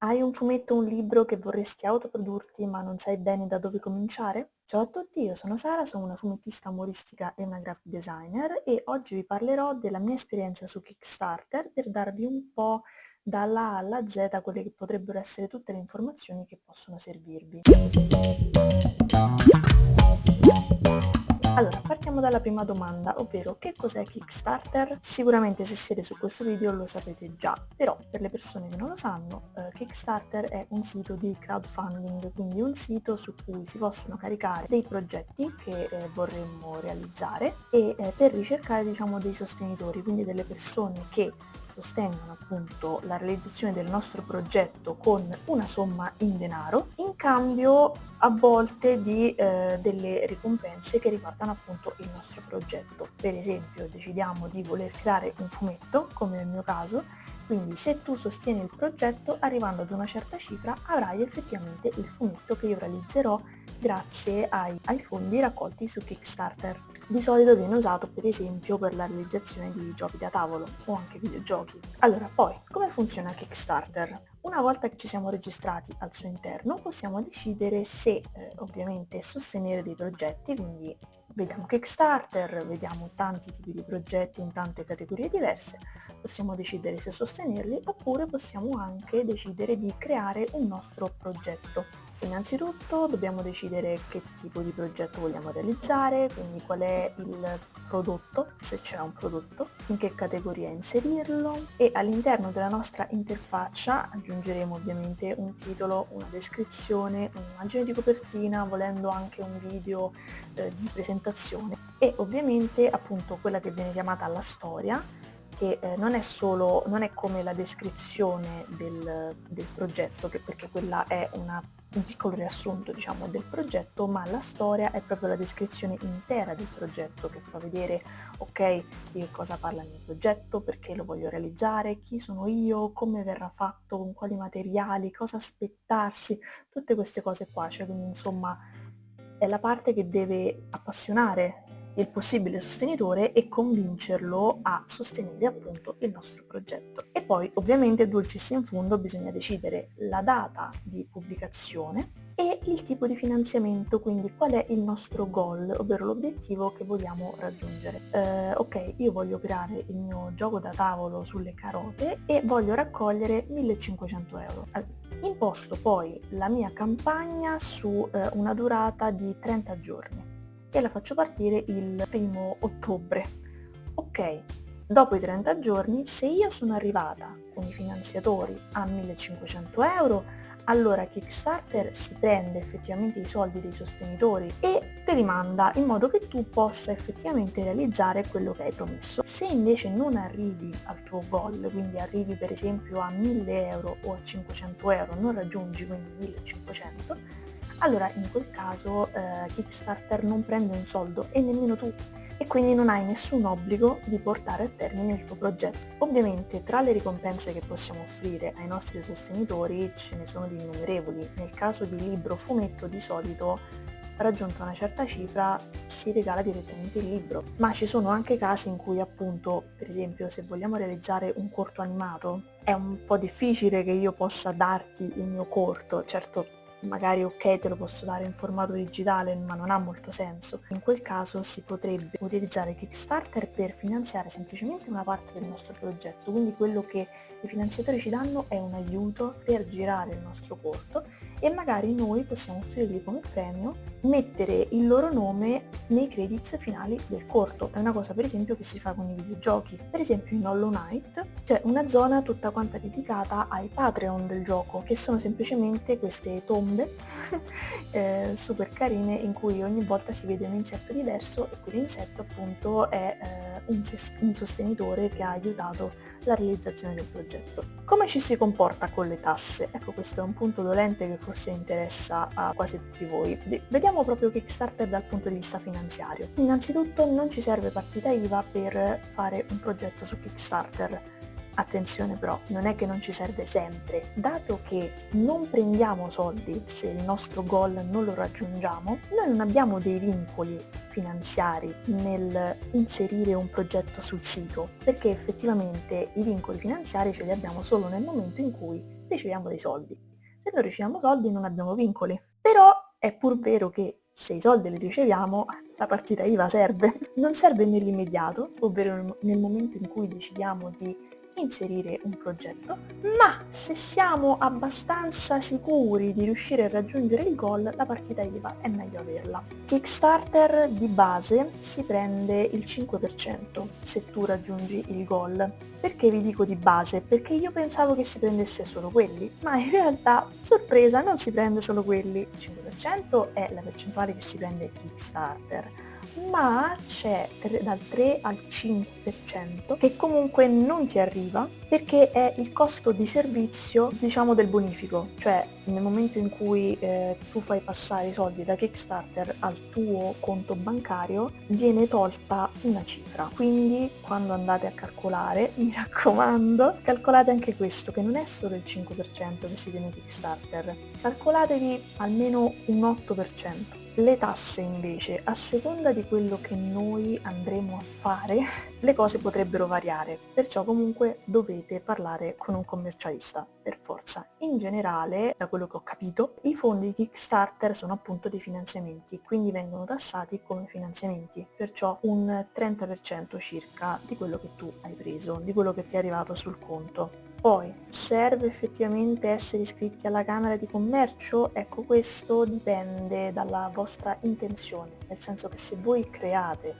Hai un fumetto o un libro che vorresti autoprodurti ma non sai bene da dove cominciare? Ciao a tutti, io sono Sara, sono una fumettista umoristica e una graphic designer e oggi vi parlerò della mia esperienza su Kickstarter per darvi un po' dalla A alla Z quelle che potrebbero essere tutte le informazioni che possono servirvi. Allora, partiamo dalla prima domanda, ovvero che cos'è Kickstarter? Sicuramente se siete su questo video lo sapete già, però per le persone che non lo sanno, Kickstarter è un sito di crowdfunding, quindi un sito su cui si possono caricare dei progetti che vorremmo realizzare e per ricercare diciamo dei sostenitori, quindi delle persone che sostengono appunto la realizzazione del nostro progetto con una somma in denaro in cambio a volte di delle ricompense che riguardano appunto il nostro progetto. Per esempio decidiamo di voler creare un fumetto, come nel mio caso, quindi se tu sostieni il progetto arrivando ad una certa cifra avrai effettivamente il fumetto che io realizzerò grazie ai fondi raccolti su Kickstarter. Di solito viene usato per esempio per la realizzazione di giochi da tavolo o anche videogiochi. Allora, poi, come funziona Kickstarter? Una volta che ci siamo registrati al suo interno possiamo decidere se ovviamente sostenere dei progetti, quindi vediamo Kickstarter, vediamo tanti tipi di progetti in tante categorie diverse, possiamo decidere se sostenerli oppure possiamo anche decidere di creare un nostro progetto. Innanzitutto dobbiamo decidere che tipo di progetto vogliamo realizzare, quindi qual è il prodotto, se c'è un prodotto, in che categoria inserirlo e all'interno della nostra interfaccia aggiungeremo ovviamente un titolo, una descrizione, un'immagine di copertina, volendo anche un video di presentazione e ovviamente appunto quella che viene chiamata la storia che non è come la descrizione del progetto, perché quella è un piccolo riassunto diciamo del progetto, ma la storia è proprio la descrizione intera del progetto che fa vedere ok di che cosa parla il mio progetto, perché lo voglio realizzare, chi sono io, come verrà fatto, con quali materiali, cosa aspettarsi, tutte queste cose qua, cioè quindi insomma è la parte che deve appassionare il possibile sostenitore e convincerlo a sostenere appunto il nostro progetto. E poi ovviamente dulcis in fundo bisogna decidere la data di pubblicazione e il tipo di finanziamento, quindi qual è il nostro goal, ovvero l'obiettivo che vogliamo raggiungere. Ok, io voglio creare il mio gioco da tavolo sulle carote e voglio raccogliere 1500 euro. Imposto poi la mia campagna su una durata di 30 giorni e la faccio partire il 1° ottobre. Ok, dopo i 30 giorni, se io sono arrivata con i finanziatori a 1500 euro, allora Kickstarter si prende effettivamente i soldi dei sostenitori e te li manda in modo che tu possa effettivamente realizzare quello che hai promesso. Se invece non arrivi al tuo goal, quindi arrivi per esempio a 1000 euro o a 500 euro, non raggiungi quindi 1500, allora in quel caso Kickstarter non prende un soldo e nemmeno tu e quindi non hai nessun obbligo di portare a termine il tuo progetto. Ovviamente tra le ricompense che possiamo offrire ai nostri sostenitori ce ne sono di innumerevoli. Nel caso di libro o fumetto di solito raggiunta una certa cifra si regala direttamente il libro, ma ci sono anche casi in cui appunto, per esempio, se vogliamo realizzare un corto animato, è un po' difficile che io possa darti il mio corto, certo magari ok te lo posso dare in formato digitale ma non ha molto senso. In quel caso si potrebbe utilizzare Kickstarter per finanziare semplicemente una parte del nostro progetto, quindi quello che i finanziatori ci danno è un aiuto per girare il nostro corto e magari noi possiamo offrirgli come premio mettere il loro nome nei credits finali del corto. È una cosa per esempio che si fa con i videogiochi. Per esempio in Hollow Knight c'è una zona tutta quanta dedicata ai Patreon del gioco, che sono semplicemente queste tombe super carine in cui ogni volta si vede un insetto diverso e quell'insetto appunto è un sostenitore che ha aiutato la realizzazione del progetto. Come ci si comporta con le tasse? Ecco, questo è un punto dolente che forse interessa a quasi tutti voi. Vediamo proprio Kickstarter dal punto di vista finanziario. Innanzitutto non ci serve partita IVA per fare un progetto su Kickstarter. Attenzione però, non è che non ci serve sempre, dato che non prendiamo soldi se il nostro goal non lo raggiungiamo, noi non abbiamo dei vincoli finanziari nel inserire un progetto sul sito, perché effettivamente i vincoli finanziari ce li abbiamo solo nel momento in cui riceviamo dei soldi. Se non riceviamo soldi non abbiamo vincoli. Però è pur vero che se i soldi li riceviamo, la partita IVA serve. Non serve nell'immediato, ovvero nel momento in cui decidiamo di inserire un progetto, ma se siamo abbastanza sicuri di riuscire a raggiungere il goal, la partita IVA è meglio averla. Kickstarter di base si prende il 5% se tu raggiungi il goal. Perché vi dico di base? Perché io pensavo che si prendesse solo quelli, ma in realtà, sorpresa, non si prende solo quelli. Il 5% è la percentuale che si prende Kickstarter, ma c'è dal 3 al 5% che comunque non ti arriva perché è il costo di servizio, diciamo, del bonifico, cioè nel momento in cui tu fai passare i soldi da Kickstarter al tuo conto bancario viene tolta una cifra, quindi quando andate a calcolare, mi raccomando, calcolate anche questo, che non è solo il 5% che si tiene Kickstarter, calcolatevi almeno un 8%. Le tasse invece, a seconda di quello che noi andremo a fare, le cose potrebbero variare, perciò comunque dovete parlare con un commercialista, per forza. In generale, da quello che ho capito, i fondi Kickstarter sono appunto dei finanziamenti, quindi vengono tassati come finanziamenti, perciò un 30% circa di quello che tu hai preso, di quello che ti è arrivato sul conto. Poi, serve effettivamente essere iscritti alla Camera di Commercio? Ecco, questo dipende dalla vostra intenzione, nel senso che se voi create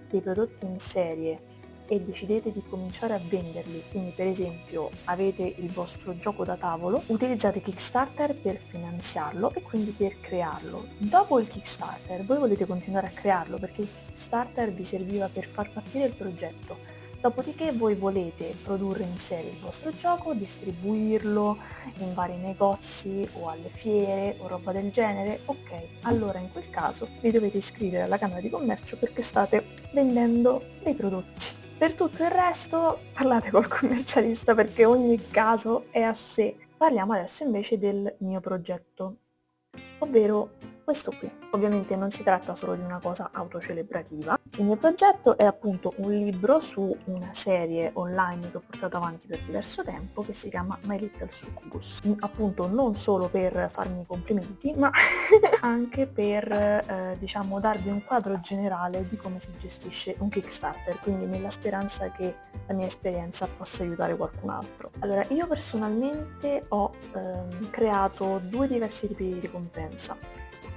dei prodotti in serie e decidete di cominciare a venderli, quindi per esempio avete il vostro gioco da tavolo, utilizzate Kickstarter per finanziarlo e quindi per crearlo. Dopo il Kickstarter voi volete continuare a crearlo perché il Kickstarter vi serviva per far partire il progetto. Dopodiché voi volete produrre in serie il vostro gioco, distribuirlo in vari negozi o alle fiere o roba del genere, ok, allora in quel caso vi dovete iscrivere alla Camera di Commercio perché state vendendo dei prodotti. Per tutto il resto parlate col commercialista perché ogni caso è a sé. Parliamo adesso invece del mio progetto, ovvero questo qui. Ovviamente non si tratta solo di una cosa autocelebrativa. Il mio progetto è appunto un libro su una serie online che ho portato avanti per diverso tempo che si chiama My Little Succubus. Appunto non solo per farmi i complimenti, ma anche per diciamo darvi un quadro generale di come si gestisce un Kickstarter, quindi nella speranza che la mia esperienza possa aiutare qualcun altro. Allora, io personalmente ho creato due diversi tipi di ricompensa.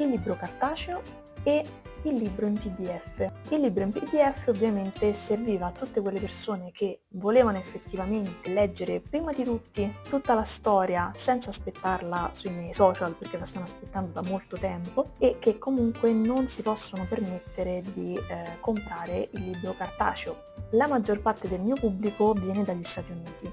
Il libro cartaceo e il libro in PDF. Il libro in PDF ovviamente serviva a tutte quelle persone che volevano effettivamente leggere prima di tutti tutta la storia senza aspettarla sui miei social perché la stanno aspettando da molto tempo e che comunque non si possono permettere di comprare il libro cartaceo. La maggior parte del mio pubblico viene dagli Stati Uniti.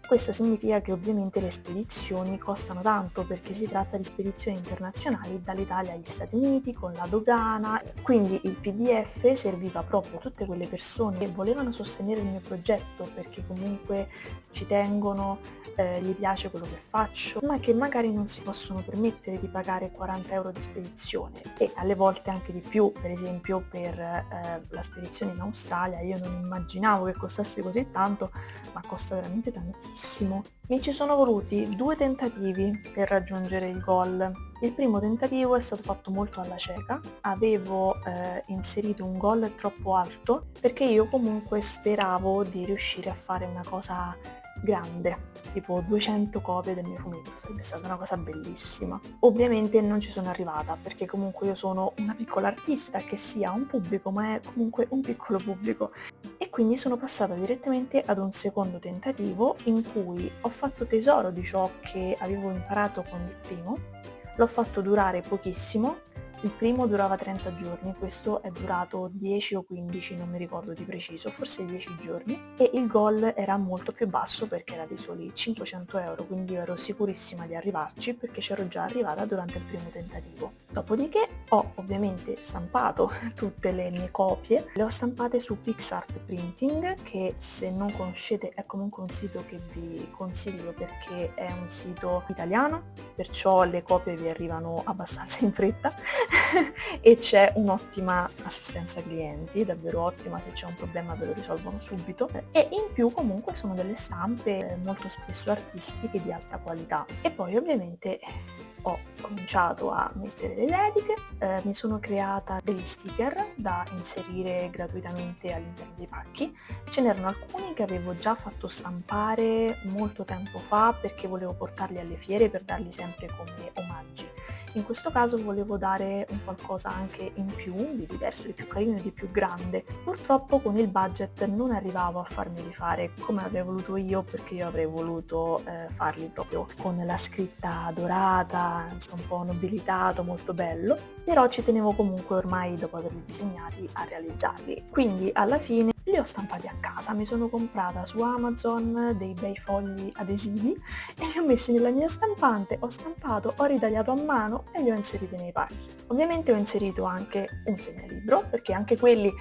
Questo significa che ovviamente le spedizioni costano tanto perché si tratta di spedizioni internazionali dall'Italia agli Stati Uniti con la dogana, quindi il PDF serviva proprio a tutte quelle persone che volevano sostenere il mio progetto perché comunque ci tengono, gli piace quello che faccio, ma che magari non si possono permettere di pagare 40 euro di spedizione e alle volte anche di più, per esempio per la spedizione in Australia io non immaginavo che costasse così tanto, ma costa veramente tantissimo. Mi ci sono voluti 2 tentativi per raggiungere il goal. Il primo tentativo è stato fatto molto alla cieca, avevo inserito un goal troppo alto perché io comunque speravo di riuscire a fare una cosa grande, tipo 200 copie del mio fumetto, sarebbe stata una cosa bellissima. Ovviamente non ci sono arrivata perché comunque io sono una piccola artista che si ha un pubblico ma è comunque un piccolo pubblico e quindi sono passata direttamente ad un secondo tentativo in cui ho fatto tesoro di ciò che avevo imparato con il primo, l'ho fatto durare pochissimo. Il primo durava 30 giorni, questo è durato 10 o 15, non mi ricordo di preciso, forse 10 giorni, e il goal era molto più basso perché era di soli 500 euro, quindi io ero sicurissima di arrivarci perché c'ero già arrivata durante il primo tentativo. Dopodiché ho ovviamente stampato tutte le mie copie, le ho stampate su PixArt Printing, che se non conoscete è comunque un sito che vi consiglio perché è un sito italiano, perciò le copie vi arrivano abbastanza in fretta e c'è un'ottima assistenza clienti, davvero ottima, se c'è un problema ve lo risolvono subito, e in più comunque sono delle stampe molto spesso artistiche di alta qualità. E poi ovviamente ho cominciato a mettere le dediche, mi sono creata degli sticker da inserire gratuitamente all'interno dei pacchi. Ce n'erano alcuni che avevo già fatto stampare molto tempo fa perché volevo portarli alle fiere per darli sempre come omaggi. In questo caso volevo dare un qualcosa anche in più, di diverso, di più carino e di più grande. Purtroppo con il budget non arrivavo a farmeli fare come avrei voluto io, perché io avrei voluto farli proprio con la scritta dorata, insomma un po' nobilitato, molto bello, però ci tenevo comunque ormai, dopo averli disegnati, a realizzarli. Quindi alla fine li ho stampati a casa, mi sono comprata su Amazon dei bei fogli adesivi e li ho messi nella mia stampante, ho stampato, ho ritagliato a mano e li ho inseriti nei pacchi. Ovviamente ho inserito anche un segnalibro, perché anche quelli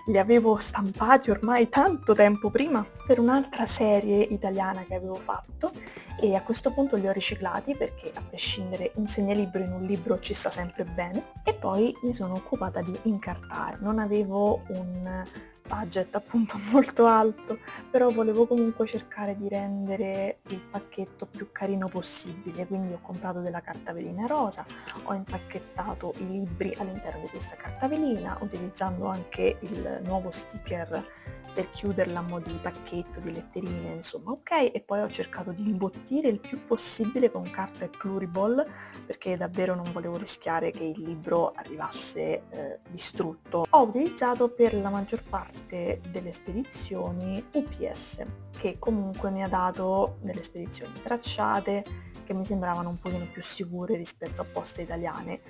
li avevo stampati ormai tanto tempo prima per un'altra serie italiana che avevo fatto, e a questo punto li ho riciclati perché a prescindere un segnalibro in un libro ci sta sempre bene. E poi mi sono occupata di incartare, non avevo un budget appunto molto alto, però volevo comunque cercare di rendere il pacchetto più carino possibile, quindi ho comprato della carta velina rosa, ho impacchettato i libri all'interno di questa carta velina utilizzando anche il nuovo sticker per chiuderla a mo' di pacchetto, di letterine, insomma, ok, e poi ho cercato di imbottire il più possibile con carta e pluriball perché davvero non volevo rischiare che il libro arrivasse distrutto. Ho utilizzato per la maggior parte delle spedizioni UPS, che comunque mi ha dato delle spedizioni tracciate che mi sembravano un pochino più sicure rispetto a poste italiane.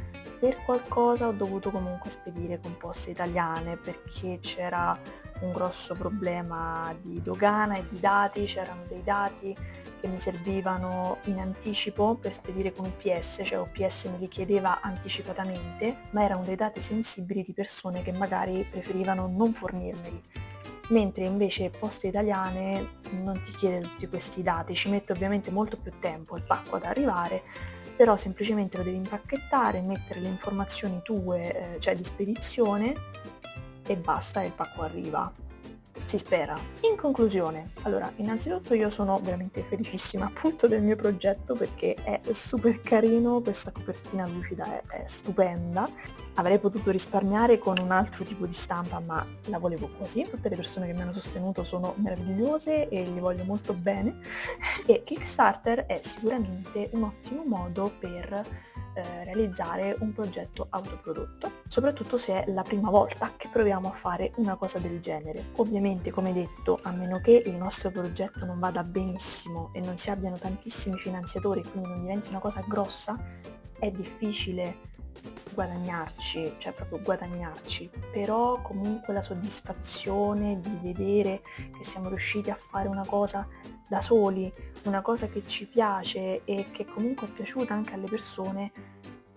Per qualcosa ho dovuto comunque spedire con poste italiane perché c'era un grosso problema di dogana e di dati, c'erano dei dati che mi servivano in anticipo per spedire con UPS, cioè UPS me li chiedeva anticipatamente, ma erano dei dati sensibili di persone che magari preferivano non fornirmeli, mentre invece Poste Italiane non ti chiede tutti questi dati, ci mette ovviamente molto più tempo il pacco ad arrivare, però semplicemente lo devi impacchettare, mettere le informazioni tue, cioè di spedizione, e basta, e il pacco arriva. Si spera. In conclusione, allora, innanzitutto io sono veramente felicissima appunto del mio progetto perché è super carino, questa copertina lucida è stupenda. Avrei potuto risparmiare con un altro tipo di stampa, ma la volevo così. Tutte le persone che mi hanno sostenuto sono meravigliose e li voglio molto bene. E Kickstarter è sicuramente un ottimo modo per realizzare un progetto autoprodotto, soprattutto se è la prima volta che proviamo a fare una cosa del genere. Ovviamente, come detto, a meno che il nostro progetto non vada benissimo e non si abbiano tantissimi finanziatori e quindi non diventi una cosa grossa, è difficile guadagnarci, cioè proprio guadagnarci, però comunque la soddisfazione di vedere che siamo riusciti a fare una cosa da soli, una cosa che ci piace e che comunque è piaciuta anche alle persone,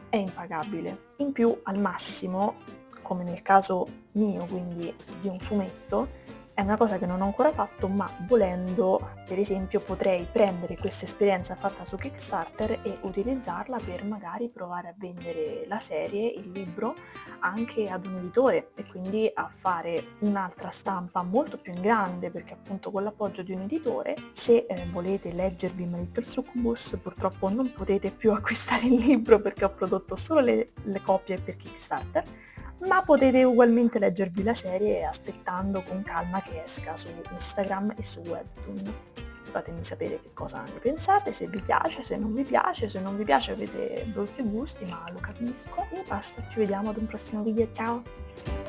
è impagabile. In più, al massimo, come nel caso mio, quindi di un fumetto, è una cosa che non ho ancora fatto, ma volendo, per esempio, potrei prendere questa esperienza fatta su Kickstarter e utilizzarla per magari provare a vendere la serie, il libro, anche ad un editore e quindi a fare un'altra stampa molto più in grande, perché appunto con l'appoggio di un editore, se volete leggervi My Little Succubus, purtroppo non potete più acquistare il libro perché ho prodotto solo le copie per Kickstarter, ma potete ugualmente leggervi la serie aspettando con calma che esca su Instagram e su Webtoon. Fatemi sapere che cosa ne pensate, se vi piace, se non vi piace, se non vi piace avete brutti gusti, ma lo capisco. E basta, ci vediamo ad un prossimo video, ciao!